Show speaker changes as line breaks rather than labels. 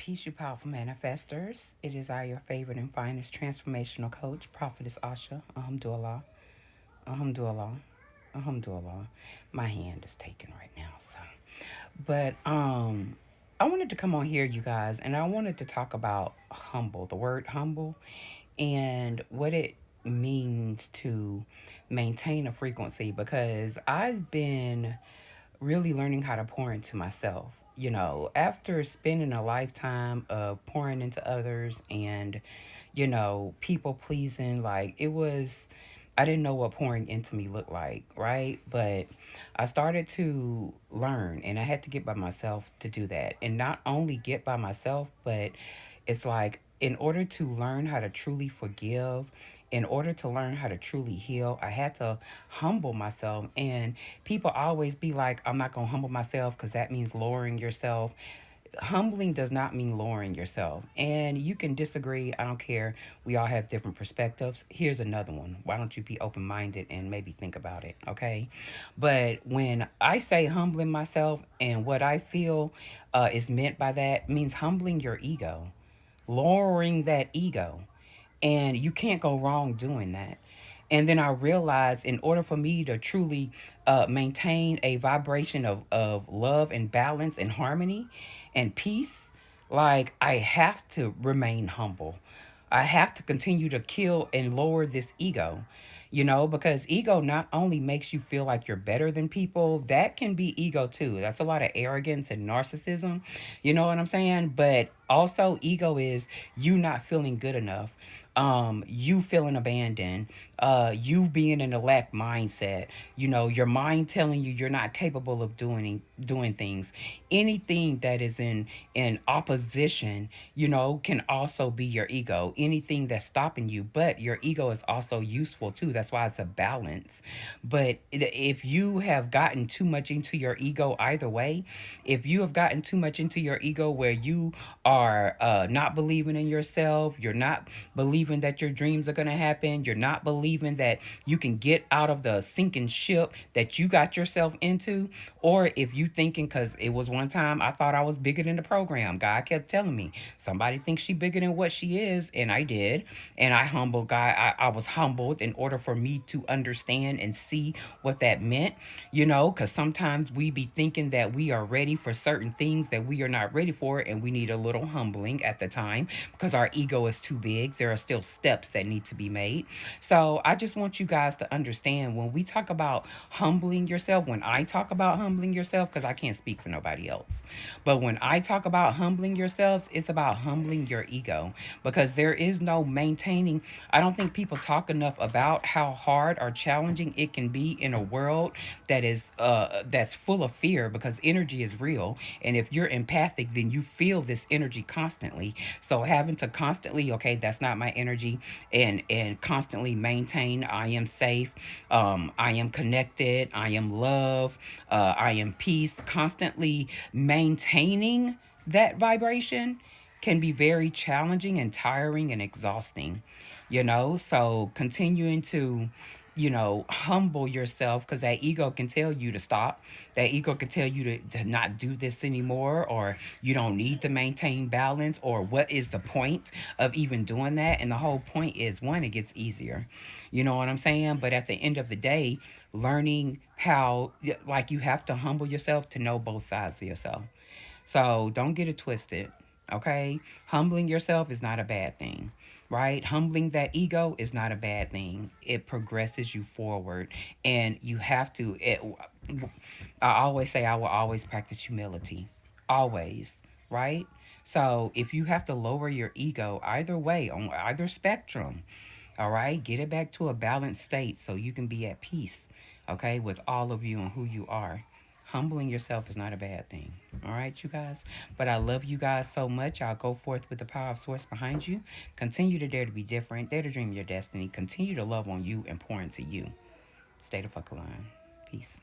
Peace, you powerful manifestors. It is I, your favorite and finest transformational coach, Prophetess Asha. Alhamdulillah. Alhamdulillah. Alhamdulillah. My hand is taken right now, so. But I wanted to come on here, you guys, and I wanted to talk about humble, the word humble, and what it means to maintain a frequency because I've been really learning how to pour into myself. You know, after spending a lifetime of pouring into others and, people pleasing, like I didn't know what pouring into me looked like, right? But I started to learn and I had to get by myself to do that. And not only get by myself, but it's like in order to learn how to truly forgive, in order to learn how to truly heal, I had to humble myself. And people always be like, I'm not going to humble myself because that means lowering yourself. Humbling does not mean lowering yourself. And you can disagree. I don't care. We all have different perspectives. Here's another one. Why don't you be open minded and maybe think about it? Okay. But when I say humbling myself and what I feel is meant by that means humbling your ego, lowering that ego. And you can't go wrong doing that. And then I realized in order for me to truly maintain a vibration of love and balance and harmony and peace, like I have to remain humble. I have to continue to kill and lower this ego, because ego not only makes you feel like you're better than people, that can be ego too. That's a lot of arrogance and narcissism. You know what I'm saying? But also, ego is you not feeling good enough, you feeling abandoned, you being in a lack mindset, your mind telling you you're not capable of doing things. Anything that is in opposition, can also be your ego. Anything that's stopping you, but your ego is also useful too. That's why it's a balance. But if you have gotten too much into your ego either way, if you have gotten too much into your ego where you are not believing in yourself, you're not believing that your dreams are going to happen, you're not believing that you can get out of the sinking ship that you got yourself into, or if you thinking, because it was one time I thought I was bigger than the program. God kept telling me, somebody thinks she bigger than what she is, and I did. And I humbled God. I was humbled in order for me to understand and see what that meant, because sometimes we be thinking that we are ready for certain things that we are not ready for, and we need a little humbling at the time because our ego is too big. There are still steps that need to be made. So I just want you guys to understand when we talk about humbling yourself, when I talk about humbling yourself, because I can't speak for nobody else, but when I talk about humbling yourselves, it's about humbling your ego because there is no maintaining. I don't think people talk enough about how hard or challenging it can be in a world that's full of fear because energy is real. And if you're empathic, then you feel this energy constantly. So having to constantly, okay, that's not my energy, and constantly maintain, I am safe, I am connected, I am love, I am peace, constantly maintaining that vibration can be very challenging and tiring and exhausting, so continuing to humble yourself because that ego can tell you to stop. That ego can tell you to not do this anymore, or you don't need to maintain balance, or what is the point of even doing that? And the whole point is one, it gets easier. You know what I'm saying? But at the end of the day, learning how, like, you have to humble yourself to know both sides of yourself. So don't get it twisted, okay? Humbling yourself is not a bad thing, right? Humbling that ego is not a bad thing. It progresses you forward, and you have to. I always say I will always practice humility, always, right? So if you have to lower your ego either way on either spectrum, all right, get it back to a balanced state so you can be at peace, okay, with all of you and who you are. Humbling yourself is not a bad thing. All right, you guys. But I love you guys so much. I'll go forth with the power of source behind you. Continue to dare to be different. Dare to dream your destiny. Continue to love on you and pour into you. Stay the fuck alive. Peace.